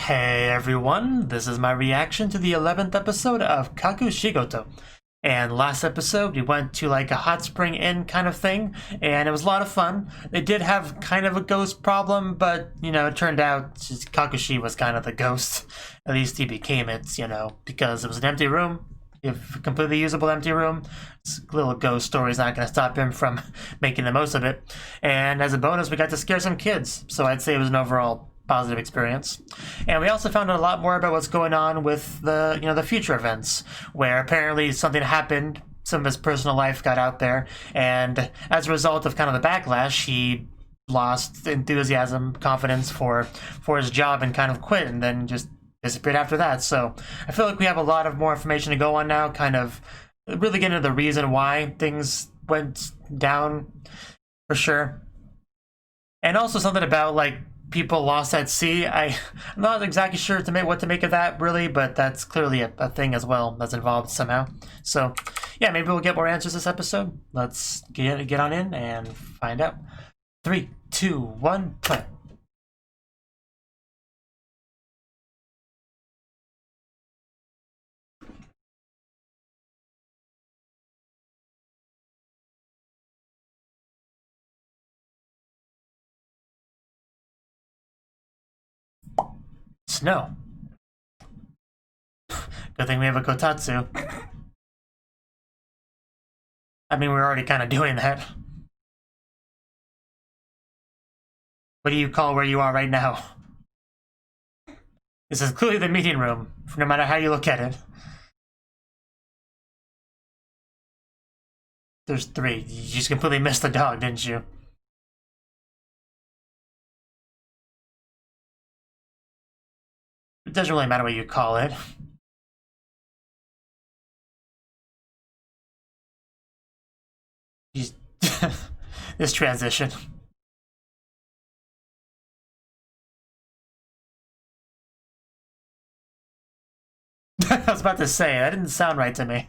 Hey everyone, this is my reaction to the 11th episode of Kakushigoto. And last episode we went to like a hot spring inn kind of thing, and it was a lot of fun. They did have kind of a ghost problem, but you know, it turned out Kakushi was kind of the ghost. At least he became it, you know, because it was an empty room. If a completely usable empty room, this little ghost story is not going to stop him from making the most of it. And as a bonus, we got to scare some kids, so I'd say it was an overall positive experience. And we also found out a lot more about what's going on with the, the future events, where apparently something happened, some of his personal life got out there, and as a result of kind of the backlash, he lost enthusiasm, confidence for his job and kind of quit, and then just disappeared after that. So I feel like we have a lot of more information to go on now, kind of really get into the reason why things went down for sure. And also something about like people lost at sea. I'm not exactly sure what to make of that really, but that's clearly a thing as well that's involved somehow. So yeah, maybe we'll get more answers this episode. Let's get on in and find out. 3, 2, 1, play. Snow. Good thing we have a kotatsu. I mean, we're already kind of doing that. What do you call where you are right now? This is clearly the meeting room, no matter how you look at it. There's 3. You just completely missed the dog, didn't you? It doesn't really matter what you call it. This transition. I was about to say, that didn't sound right to me.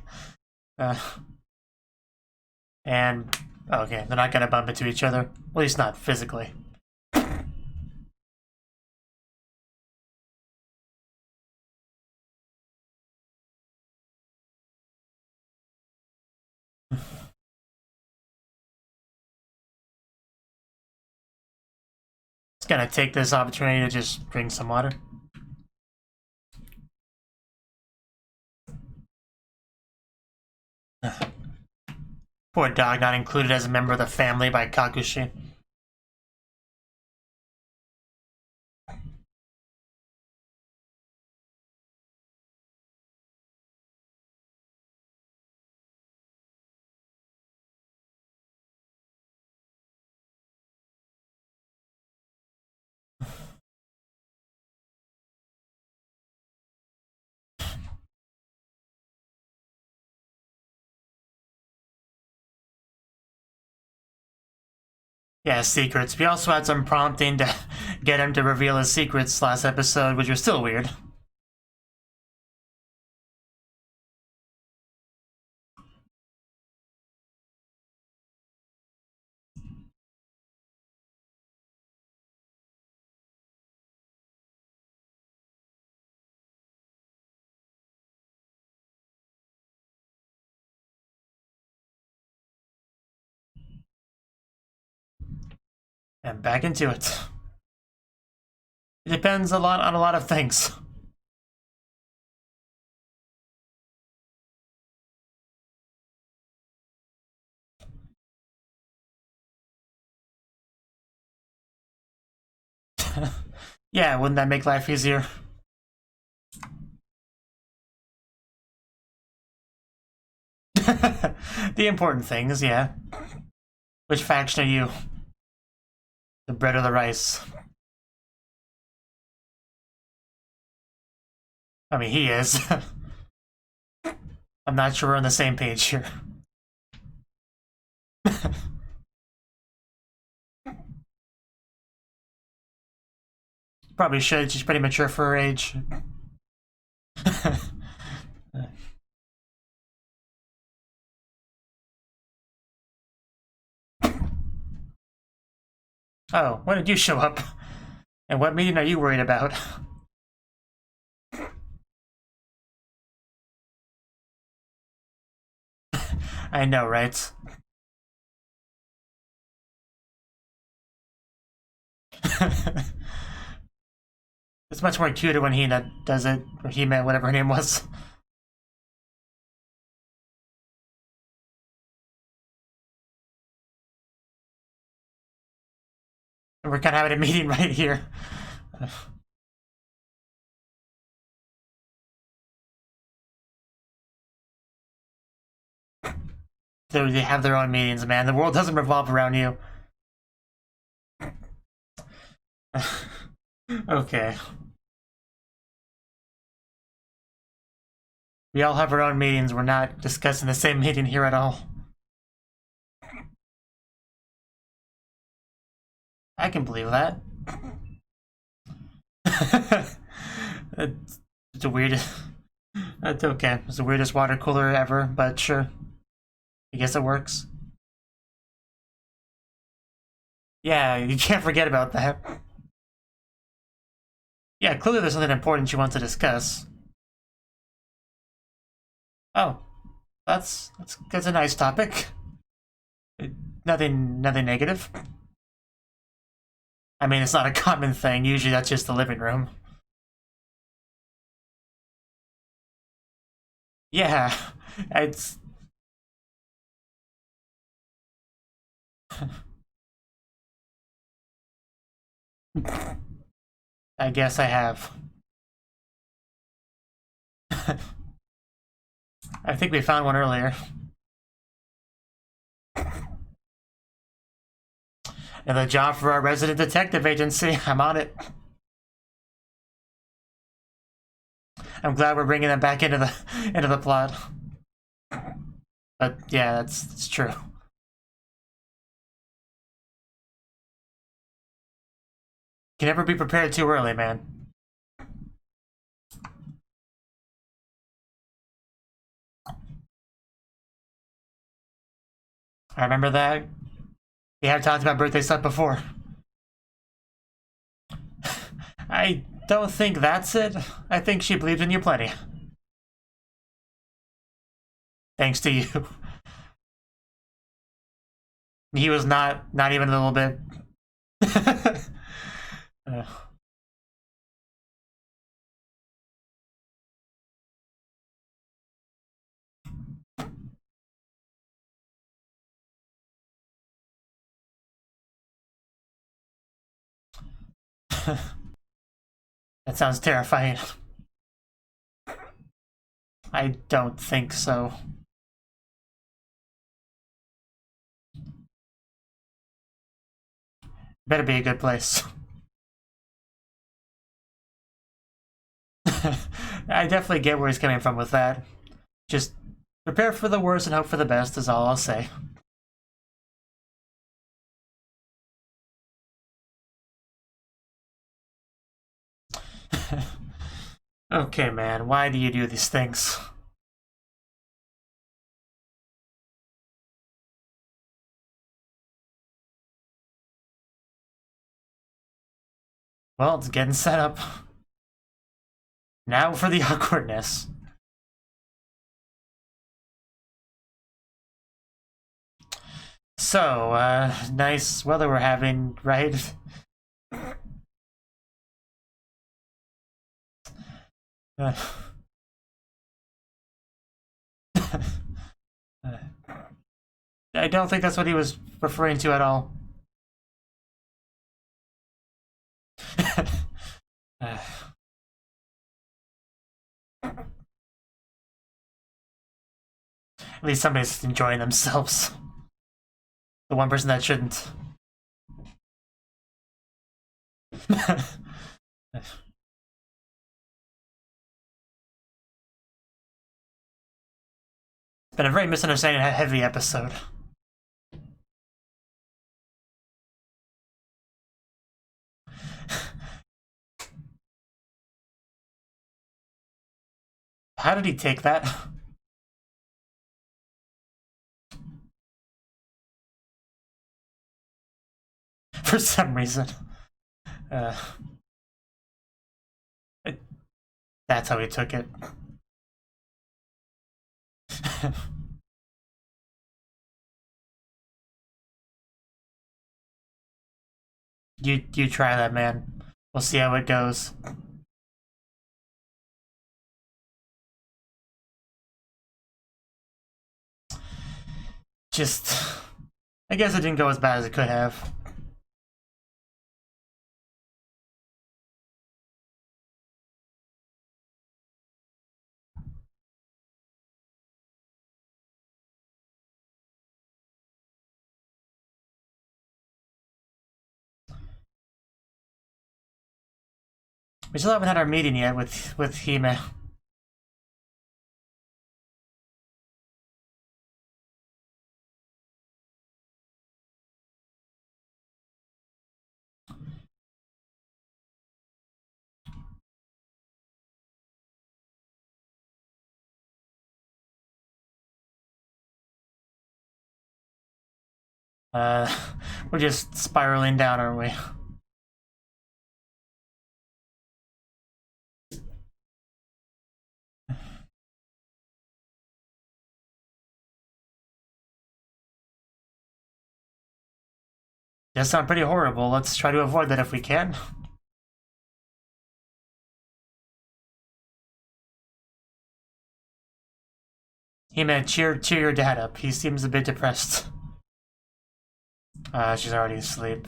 And, okay, they're not gonna bump into each other. At least not physically. Just gonna take this opportunity to just drink some water. Poor dog, not included as a member of the family by Kakushi. Yeah, secrets. We also had some prompting to get him to reveal his secrets last episode, which was still weird. And back into it. It depends a lot on a lot of things. Yeah, wouldn't that make life easier? The important things, yeah. Which faction are you? The bread or the rice? I mean, he is. I'm not sure we're on the same page here. Probably should. She's pretty mature for her age. Oh, when did you show up? And what meeting are you worried about? I know, right? It's much more cuter when Hina does it, or Hime, whatever her name was. We're kind of having a meeting right here. They have their own meetings, man. The world doesn't revolve around you. Okay. We all have our own meetings. We're not discussing the same meeting here at all. I can believe that. It's the weirdest. That's okay. It's the weirdest water cooler ever, but sure. I guess it works. Yeah, you can't forget about that. Yeah, clearly there's something important you want to discuss. Oh, that's a nice topic. Nothing negative. I mean, it's not a common thing. Usually that's just the living room. Yeah, it's... I guess I have. I think we found one earlier. And the job for our resident detective agency. I'm on it. I'm glad we're bringing them back into the plot. But yeah, that's true. Can never be prepared too early, man. I remember that. We have talked about birthday stuff before. I don't think that's it. I think she believed in you plenty. Thanks to you. He was not even a little bit. That sounds terrifying. I don't think so. Better be a good place. I definitely get where he's coming from with that. Just prepare for the worst and hope for the best is all I'll say. Okay, man, why do you do these things? Well, it's getting set up. Now for the awkwardness. So, nice weather we're having, right? I don't think that's what he was referring to at all. At least somebody's enjoying themselves. The one person that shouldn't. It's been a very misunderstanding heavy episode. How did he take that? For some reason. That's how he took it. You try that, man. We'll see how it goes. Just, I guess it didn't go as bad as it could have. We still haven't had our meeting yet with Hime. We're just spiraling down, aren't we? Does sound pretty horrible. Let's try to avoid that if we can. Hime, cheer your dad up. He seems a bit depressed. She's already asleep.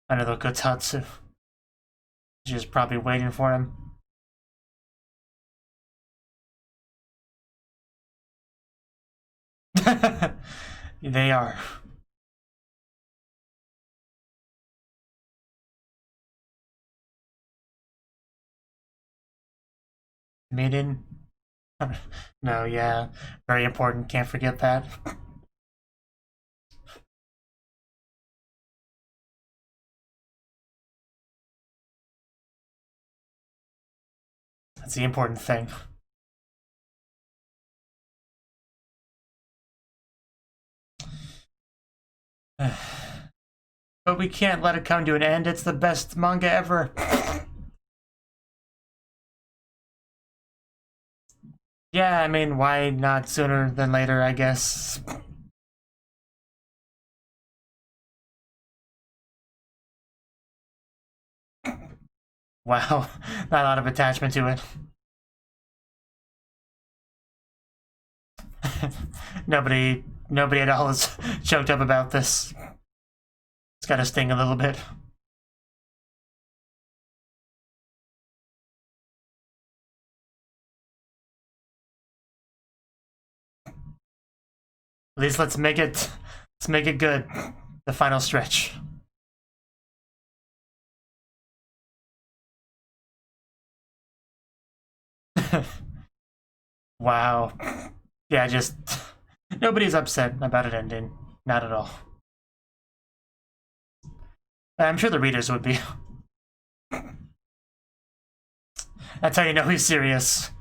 Under the kotatsu. She's probably waiting for him. They are. Meeting? No, yeah. Very important. Can't forget that. That's the important thing. But we can't let it come to an end. It's the best manga ever. Yeah, I mean, why not sooner than later, I guess. Wow, not a lot of attachment to it. Nobody at all is choked up about this. It's gotta sting a little bit. At least let's make it good. The final stretch. Wow. Yeah, just nobody's upset about it ending. Not at all. I'm sure the readers would be. That's how you know he's serious.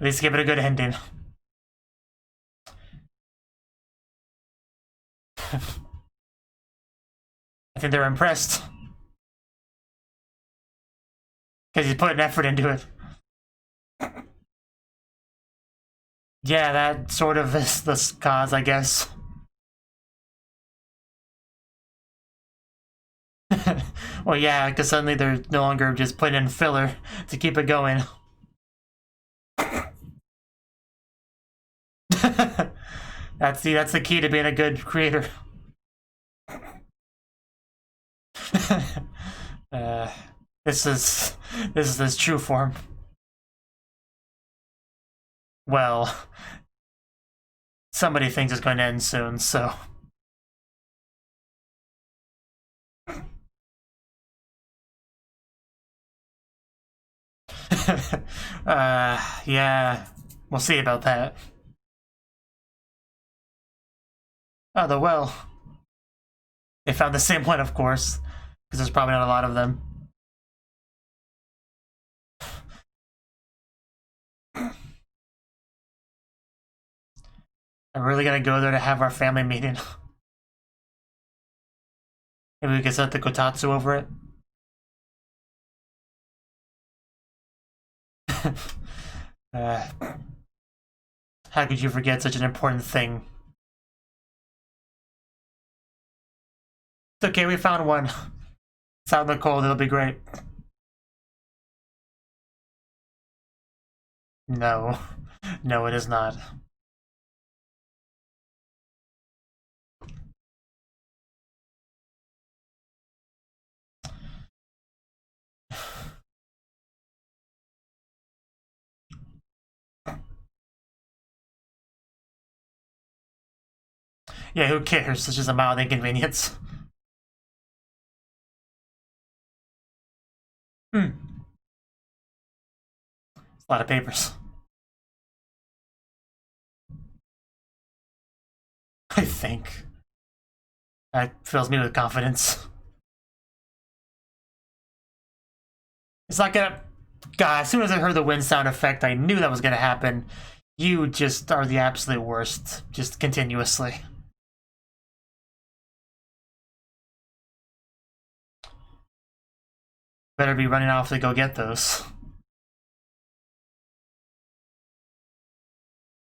At least give it a good ending. I think they're impressed. Because he's putting effort into it. Yeah, that sort of is the cause, I guess. Well, yeah, because suddenly they're no longer just putting in filler to keep it going. That's the key to being a good creator. This is his true form. Well, somebody thinks it's going to end soon, so. Yeah, we'll see about that. Oh, the well. They found the same one, of course, because there's probably not a lot of them. I'm really gonna go there to have our family meeting. Maybe we can set the kotatsu over it. How could you forget such an important thing? It's okay, we found one. It's out in the cold, it'll be great. No. No, it is not. Yeah, who cares? It's just a mild inconvenience. It's a lot of papers. I think. That fills me with confidence. It's not gonna... God, as soon as I heard the wind sound effect, I knew that was gonna happen. You just are the absolute worst, just continuously. Better be running off to go get those. Is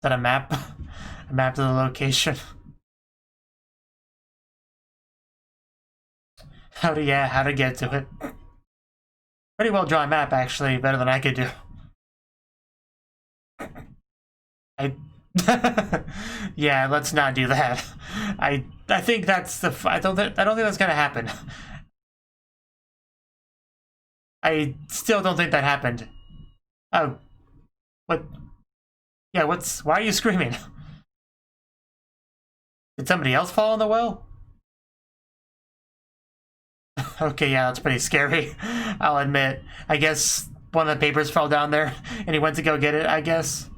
that a map? A map to the location? How to get to it. Pretty well drawn map, actually, better than I could do. Yeah, let's not do that. I think that's the... I don't think that's gonna happen. I still don't think that happened. Oh. What? Yeah, why are you screaming? Did somebody else fall in the well? Okay, yeah, that's pretty scary. I'll admit. I guess one of the papers fell down there and he went to go get it, I guess.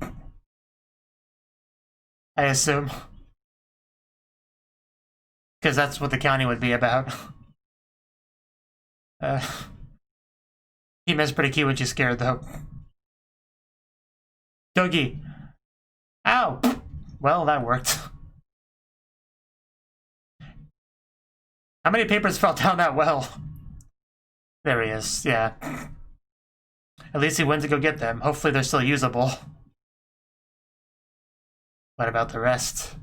I assume. Because that's what the county would be about. He missed pretty cute when she's scared, though. Dougie. Ow! Well, that worked. How many papers fell down that well? There he is, yeah. At least he went to go get them. Hopefully they're still usable. What about the rest?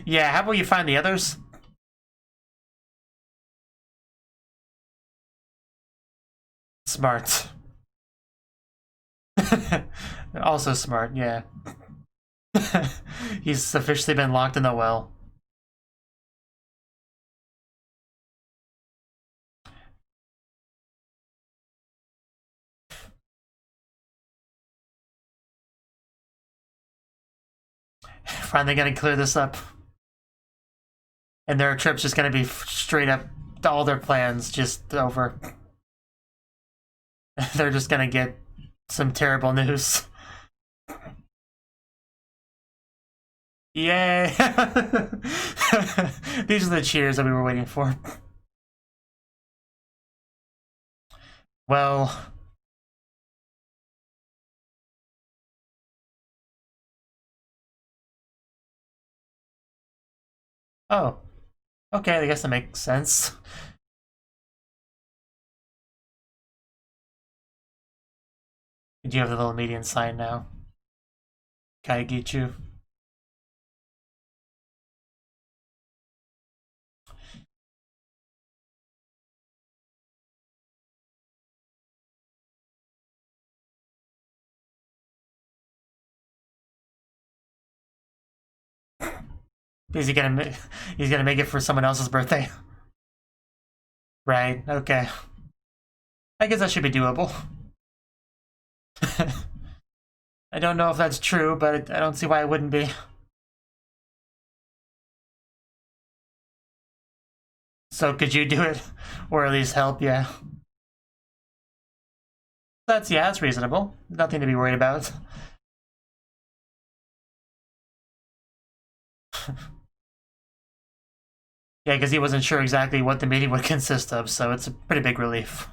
Yeah, how about you find the others? Smart. Also smart, yeah. He's officially been locked in the well. Finally gonna clear this up. And their trip's just gonna be straight up, all their plans just over. They're just gonna get some terrible news. Yay! These are the cheers that we were waiting for. Well... Oh. Okay, I guess that makes sense. Do you have the little median sign now? Kaigichu. He's gonna make it for someone else's birthday. Right, okay. I guess that should be doable. I don't know if that's true, but I don't see why it wouldn't be. So could you do it? Or at least help, yeah. That's reasonable. Nothing to be worried about. Yeah, because he wasn't sure exactly what the meeting would consist of, so it's a pretty big relief.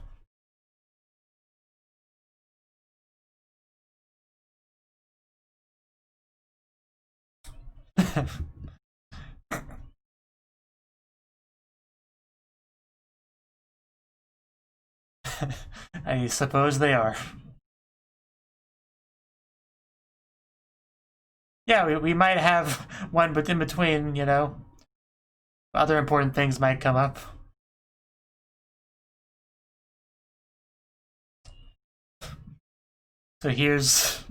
I suppose they are. Yeah, we might have one, but in between, you know, other important things might come up. So here's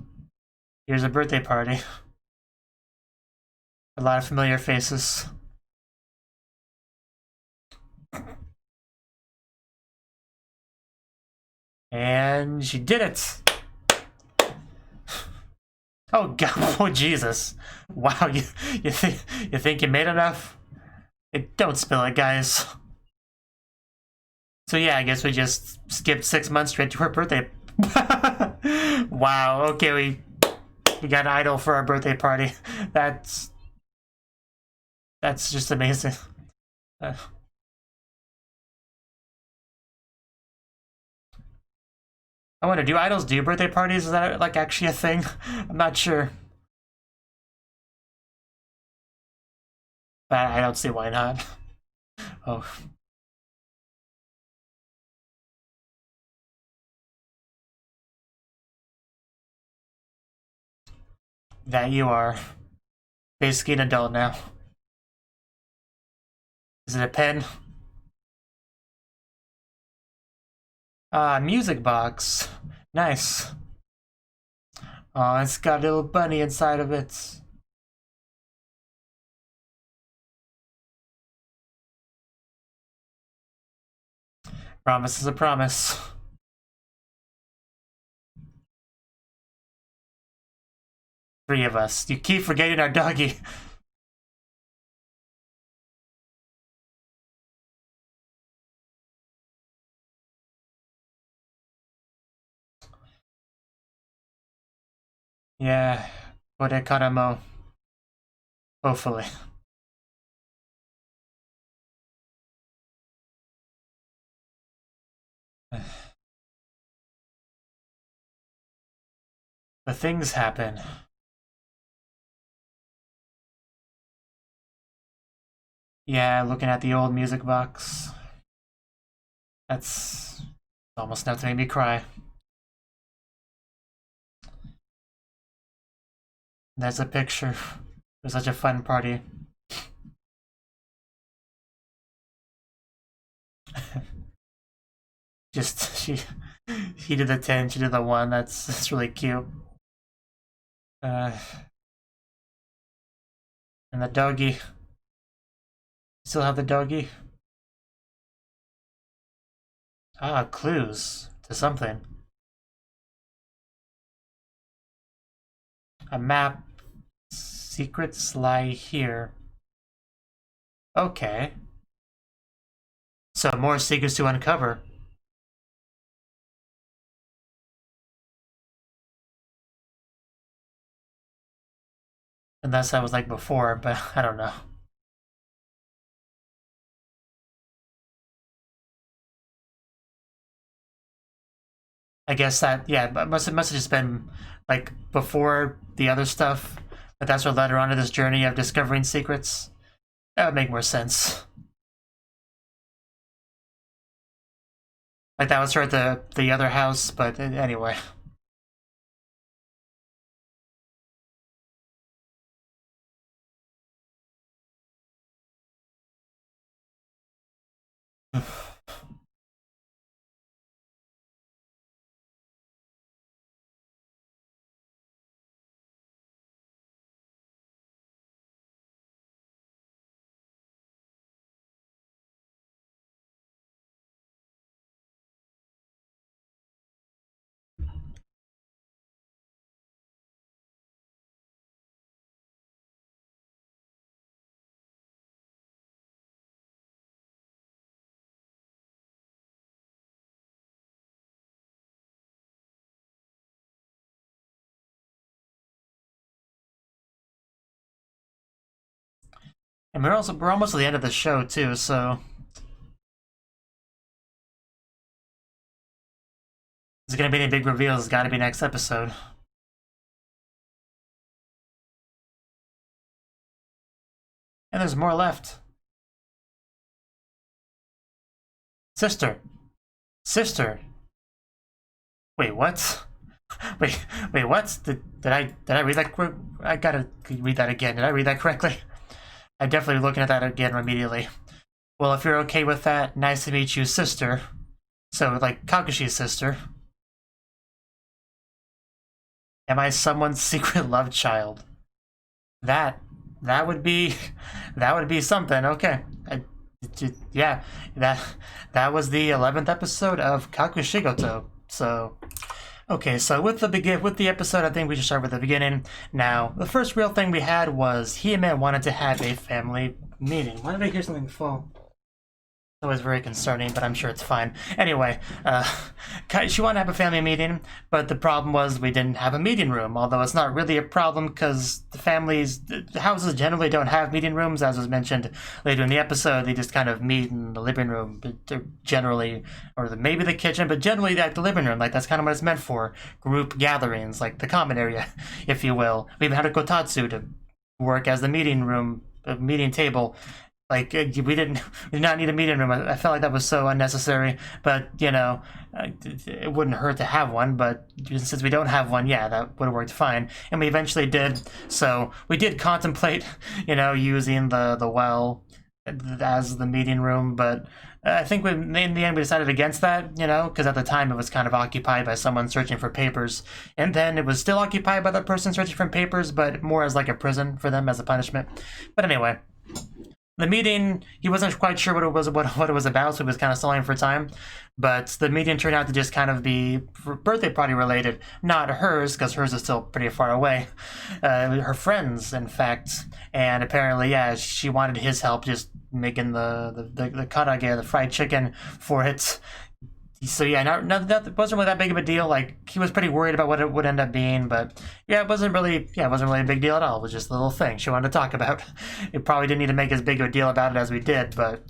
a birthday party. A lot of familiar faces. And she did it! Oh god, oh Jesus. Wow, you think you made enough? Don't spill it, guys. So yeah, I guess we just skipped 6 months straight to her birthday. Wow, okay, we got an idol for our birthday party. That's just amazing. I wonder, do idols do birthday parties? Is that like actually a thing? I'm not sure. But I don't see why not. Oh. That you are basically an adult now. Is it a pen? Music box. Nice. Oh, it's got a little bunny inside of it. Promise is a promise. Three of us. You keep forgetting our doggy. Yeah, Korekaramo. Hopefully. But things happen. Yeah, looking at the old music box. That's almost enough to make me cry. There's a picture. It was such a fun party. Just he did the 10, she did the 1. That's really cute. And the doggy. Still have the doggy. Clues to something. A map. Secrets lie here. Okay. So more secrets to uncover. Unless that was like before, but I don't know. I guess that, yeah, it must have just been like before the other stuff. But that's what led her onto this journey of discovering secrets. That would make more sense. Like that was her at the other house, but anyway. And we're almost at the end of the show too, so there's gonna be any big reveals. It's gotta be next episode. And there's more left. Sister. Sister. Wait, what? Wait, what? Did I read that? I gotta read that again. Did I read that correctly? I'm definitely looking at that again immediately. Well, if you're okay with that, nice to meet you, sister. So, like, Kakushi's sister. Am I someone's secret love child? That would be something. Okay. Yeah, that was the 11th episode of Kakushigoto. So, okay, so with the episode, I think we should start with the beginning. Now, the first real thing we had was Hime wanted to have a family meeting. Why did I hear something fall? It's always very concerning, but I'm sure it's fine. Anyway, she wanted to have a family meeting, but the problem was we didn't have a meeting room, although it's not really a problem because the houses generally don't have meeting rooms, as was mentioned later in the episode. They just kind of meet in the living room, but they're generally, or maybe the kitchen, but generally like the living room, like that's kind of what it's meant for, group gatherings, like the common area, if you will. We even had a kotatsu to work as the meeting room, meeting table. Like, we did not need a meeting room. I felt like that was so unnecessary, but, you know, it wouldn't hurt to have one, but since we don't have one, yeah, that would have worked fine. And we eventually did, so we did contemplate, you know, using the well as the meeting room, but I think in the end we decided against that, you know, because at the time it was kind of occupied by someone searching for papers, and then it was still occupied by the person searching for papers, but more as like a prison for them as a punishment. But anyway, the meeting, he wasn't quite sure what it was about, so he was kind of stalling for time. But the meeting turned out to just kind of be birthday party related, not hers, because hers is still pretty far away. Her friends, in fact, and apparently, yeah, she wanted his help just making the karage, the fried chicken for it. So yeah, that wasn't really that big of a deal. Like, he was pretty worried about what it would end up being, but yeah, it wasn't really a big deal at all. It was just a little thing she wanted to talk about. It probably didn't need to make as big of a deal about it as we did, but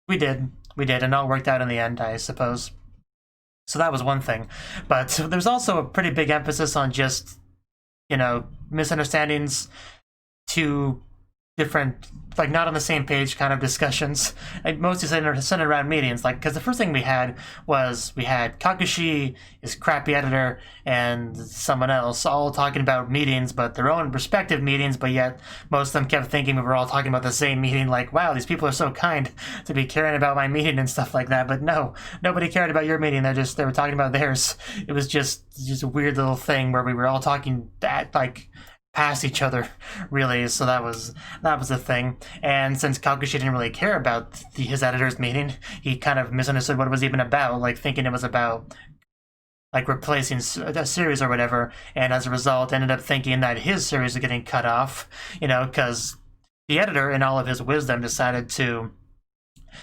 we did, and it all worked out in the end, I suppose. So that was one thing, but there's also a pretty big emphasis on just, you know, misunderstandings to different, like, not on the same page kind of discussions, mostly centered around meetings. Like, because the first thing we had Kakushi, his crappy editor, and someone else all talking about meetings, but their own respective meetings, but yet most of them kept thinking we were all talking about the same meeting, like, wow, these people are so kind to be caring about my meeting and stuff like that. But no, nobody cared about your meeting. They were talking about theirs. It was just a weird little thing where we were all talking that, like, past each other, really. So that was the thing. And since Kakushi didn't really care about his editor's meeting, he kind of misunderstood what it was even about, like thinking it was about like replacing a series or whatever, and as a result ended up thinking that his series was getting cut off, you know, because the editor in all of his wisdom decided to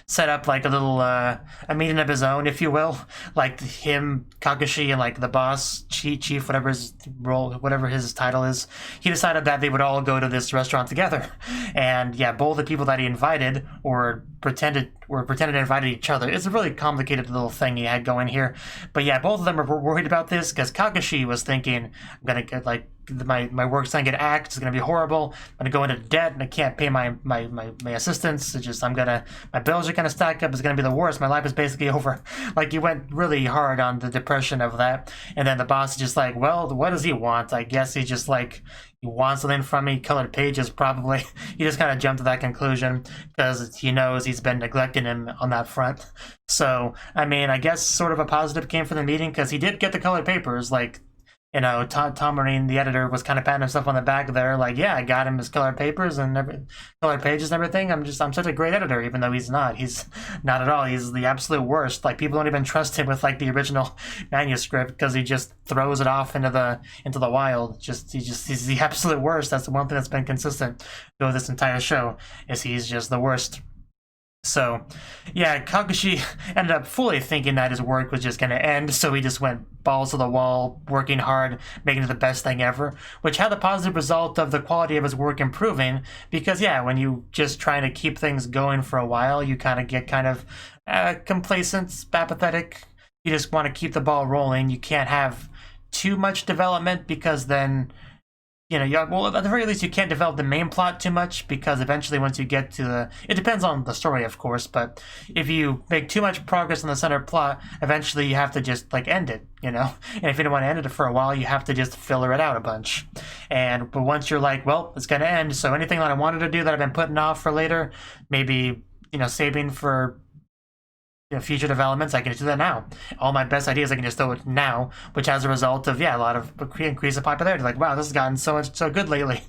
set up like a little a meeting of his own, if you will, like him, Kakushi, and like the boss, chief, whatever his role, whatever his title is. He decided that they would all go to this restaurant together, and yeah, both the people that he invited pretended to invite each other. It's a really complicated little thing he had going here, but yeah, both of them were worried about this because Kakushi was thinking, I'm gonna get like my work's gonna get axed, it's gonna be horrible, I'm gonna go into debt and I can't pay my assistants. It's just my bills are gonna stack up, it's gonna be the worst, my life is basically over. Like, he went really hard on the depression of that, and then the boss is just like, well, what does he want? I guess he's just like, he wants something from me, colored pages probably. He just kind of jumped to that conclusion because he knows he's been neglecting him on that front. So, I mean, I guess sort of a positive came from the meeting because he did get the colored papers. Like, you know, Tom Marine, the editor, was kind of patting himself on the back there, like, yeah, I got him his colored papers and colored pages and everything. I'm such a great editor, even though he's not. He's not at all. He's the absolute worst. Like, people don't even trust him with like the original manuscript because he just throws it off into the wild. He's the absolute worst. That's the one thing that's been consistent through this entire show, is he's just the worst. So, yeah, Kakushi ended up fully thinking that his work was just going to end, so he just went balls to the wall, working hard, making it the best thing ever, which had the positive result of the quality of his work improving, because, yeah, when you just trying to keep things going for a while, you kind of get kind of complacent, apathetic. You just want to keep the ball rolling. You can't have too much development because then you know, well, at the very least, you can't develop the main plot too much, because eventually once you get to the... It depends on the story, of course, but if you make too much progress in the center plot, eventually you have to just, like, end it, you know? And if you don't want to end it for a while, you have to just filler it out a bunch. But once you're like, well, it's gonna end, so anything that I wanted to do that I've been putting off for later, maybe, you know, saving for... You know, future developments, I can just do that now. All my best ideas, I can just do it now, which has a result of, yeah, a lot of increase in popularity. Like, wow, this has gotten so good lately.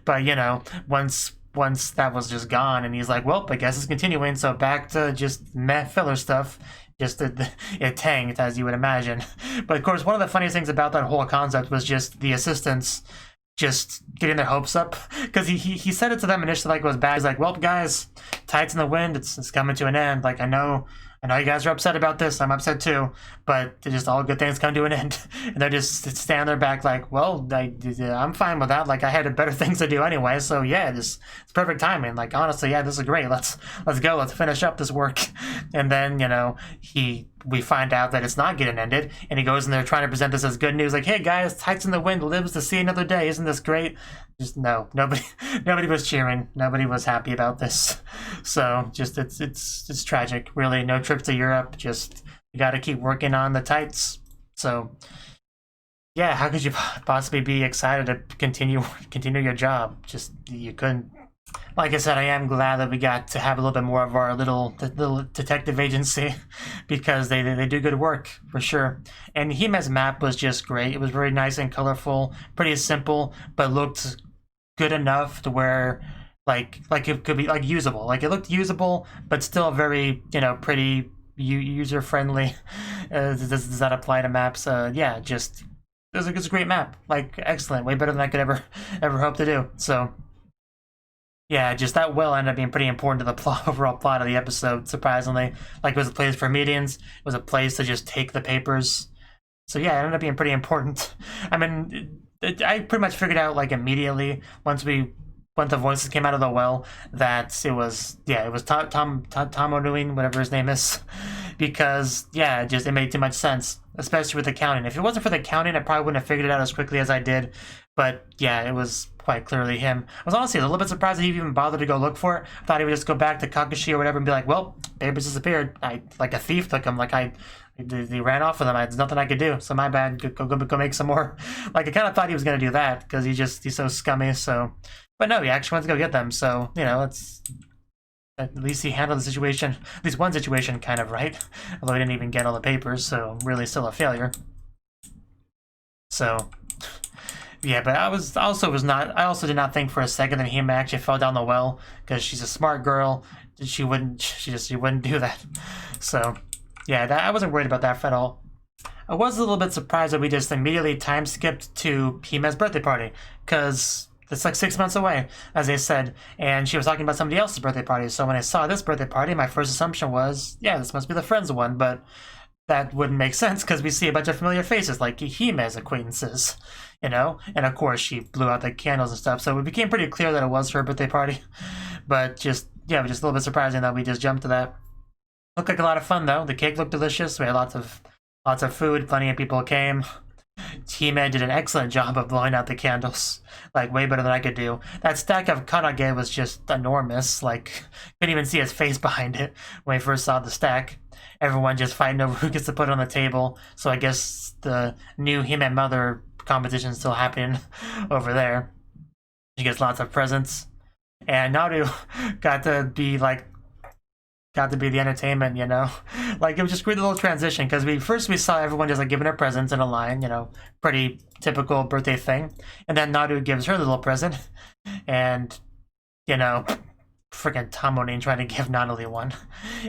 But, you know, once that was just gone, and he's like, well, I guess it's continuing, so back to just meh filler stuff. Just it tanked, as you would imagine. But, of course, one of the funniest things about that whole concept was just the assistants just getting their hopes up, because he said it to them initially like it was bad. He's like, well, guys, tides in the wind, it's coming to an end. Like, I know you guys are upset about this. I'm upset too, but just all good things come to an end. And they're just standing there back like, well, I'm fine with that. Like, I had better things to do anyway, so yeah, it's perfect timing. Like, honestly, yeah, this is great. Let's go. Let's finish up this work. And then, you know, we find out that it's not getting ended, and he goes in there trying to present this as good news. Like, hey guys, Tights in the Wind lives to see another day. Isn't this great? Just no, nobody was cheering. Nobody was happy about this. So just it's tragic. Really, no trips to Europe. Just you got to keep working on the tights. So yeah, how could you possibly be excited to continue your job? Just you couldn't. Like I said, I am glad that we got to have a little bit more of our little detective agency, because they do good work for sure. And Hime's map was just great. It was very nice and colorful, pretty simple, but looked good enough to where like it could be like usable. Like, it looked usable, but still very, you know, pretty user friendly. Does that apply to maps? Yeah, just it's a great map. Like, excellent, way better than I could ever hope to do. So. Yeah, just that well ended up being pretty important to the overall plot of the episode, surprisingly. Like, it was a place for meetings, it was a place to just take the papers. So yeah, it ended up being pretty important. I mean, I pretty much figured out, like, immediately, once the voices came out of the well, that it was Tom O'Neill, whatever his name is. Because, yeah, it made too much sense, especially with the counting. If it wasn't for the counting, I probably wouldn't have figured it out as quickly as I did. But yeah, it was quite clearly him. I was honestly a little bit surprised that he even bothered to go look for it. I thought he would just go back to Kakushi or whatever and be like, well, papers disappeared. Like a thief took them. Like, they ran off with them. There's nothing I could do. So my bad. Go make some more. Like, I kind of thought he was going to do that, because he's so scummy. So, but no, he actually wants to go get them. So, you know, at least he handled the situation, at least one situation, kind of right. Although he didn't even get all the papers, so really still a failure. So, yeah, but I also did not think for a second that Hime actually fell down the well, because she's a smart girl. She wouldn't do that. So, yeah, I wasn't worried about that at all. I was a little bit surprised that we just immediately time skipped to Hime's birthday party, because it's like 6 months away, as they said, and she was talking about somebody else's birthday party. So when I saw this birthday party, my first assumption was, yeah, this must be the Friends one, but that wouldn't make sense, because we see a bunch of familiar faces, like Hime's acquaintances, you know? And of course, she blew out the candles and stuff, so it became pretty clear that it was her birthday party. But just a little bit surprising that we just jumped to that. Looked like a lot of fun, though. The cake looked delicious. We had lots of food. Plenty of people came. Hime did an excellent job of blowing out the candles, like, way better than I could do. That stack of karage was just enormous. Like, couldn't even see his face behind it when we first saw the stack. Everyone just fighting over who gets to put it on the table. So I guess the new Hime Mother competition is still happening over there. She gets lots of presents, and Naru got to be the entertainment, you know? Like, it was just a great little transition, because we saw everyone just, like, giving her presents in a line, you know, pretty typical birthday thing. And then Naru gives her the little present, and, you know, freaking Tamonin trying to give Nanali one.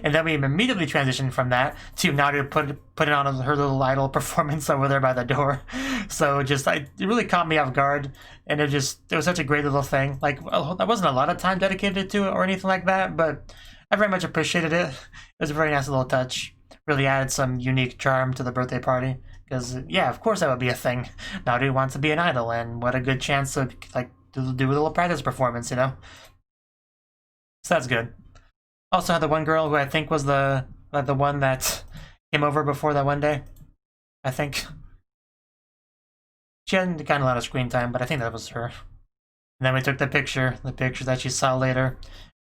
And then we immediately transitioned from that to Naru putting on her little idol performance over there by the door. So it really caught me off guard, and it was such a great little thing. Like, there wasn't a lot of time dedicated to it or anything like that, but I very much appreciated it. It was a very nice little touch. Really added some unique charm to the birthday party. Because, yeah, of course that would be a thing. Naru wants to be an idol, and what a good chance to, like, do a little practice performance, you know? So that's good. Also had the one girl who I think was the one that came over before that one day. I think. She hadn't gotten a lot of screen time, but I think that was her. And then we took the picture that she saw later,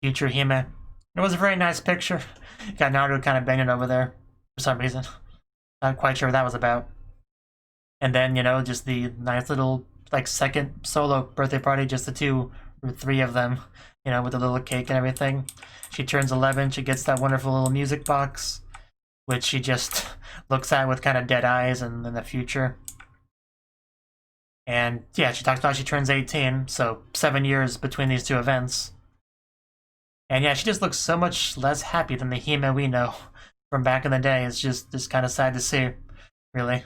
future Hime. It was a very nice picture. Got Naruto kind of banging over there for some reason. Not quite sure what that was about. And then, you know, just the nice little, like, second solo birthday party, just the 2 or 3 of them, you know, with the little cake and everything. She turns 11, she gets that wonderful little music box, which she just looks at with kind of dead eyes in the future. And yeah, she talks about she turns 18, so 7 years between these 2 events. And yeah, she just looks so much less happy than the Hime we know from back in the day. It's just kind of sad to see, really.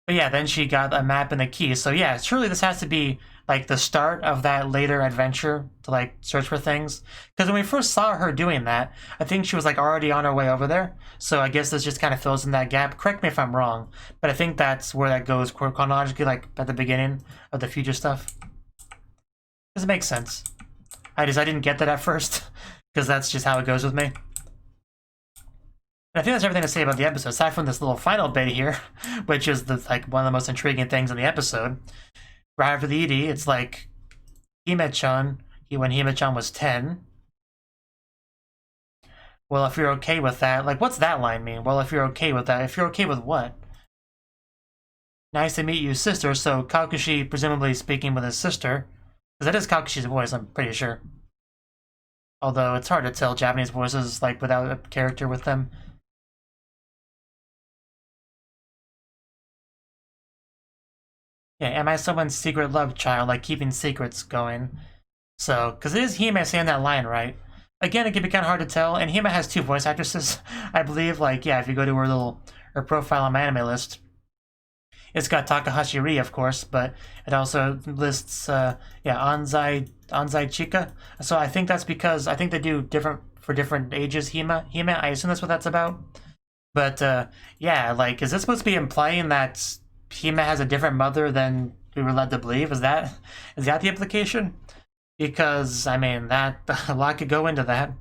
But yeah, then she got a map and a key. So yeah, surely this has to be like the start of that later adventure to like search for things. Because when we first saw her doing that, I think she was like already on her way over there. So I guess this just kind of fills in that gap. Correct me if I'm wrong, but I think that's where that goes chronologically, like at the beginning of the future stuff. Does it make sense? I didn't get that at first, because that's just how it goes with me. And I think that's everything to say about the episode, aside from this little final bit here, which is the like one of the most intriguing things in the episode. Right after the ED, it's like Hime-chan, when Hime-chan was 10. Well, if you're okay with that, like what's that line mean? Well, if you're okay with that, if you're okay with what? Nice to meet you, sister. So Kakushi presumably speaking with his sister. Because that is Kakushi's voice, I'm pretty sure. Although it's hard to tell Japanese voices like without a character with them. Yeah, am I someone's secret love child, like keeping secrets going? So, because it is Hime saying that line, right? Again, it can be kind of hard to tell, and Hime has 2 voice actresses, I believe. Like, yeah, if you go to her profile on MyAnimeLIst, it's got Takahashi Ri, of course, but it also lists, yeah, Anzai Chika. So I think that's because, I think they do different, for different ages, Hime, I assume that's what that's about. But, yeah, like, is this supposed to be implying that Hime has a different mother than we were led to believe? Is that the implication? Because, I mean, that, a lot could go into that.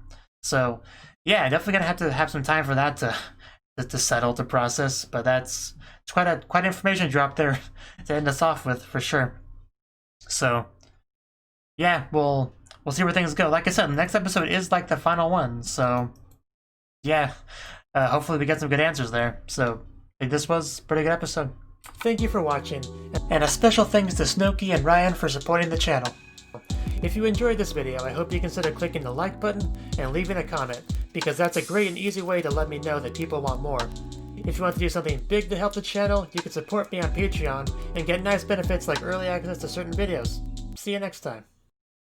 So, yeah, definitely gonna have to have some time for that to settle, to process, but it's quite information drop there to end us off with, for sure. So, yeah, we'll see where things go. Like I said, the next episode is like the final one, so yeah, hopefully we get some good answers there. So, I think this was a pretty good episode. Thank you for watching, and a special thanks to Cnouki and Ryan for supporting the channel. If you enjoyed this video, I hope you consider clicking the like button and leaving a comment, because that's a great and easy way to let me know that people want more. If you want to do something big to help the channel, you can support me on Patreon and get nice benefits like early access to certain videos. See you next time.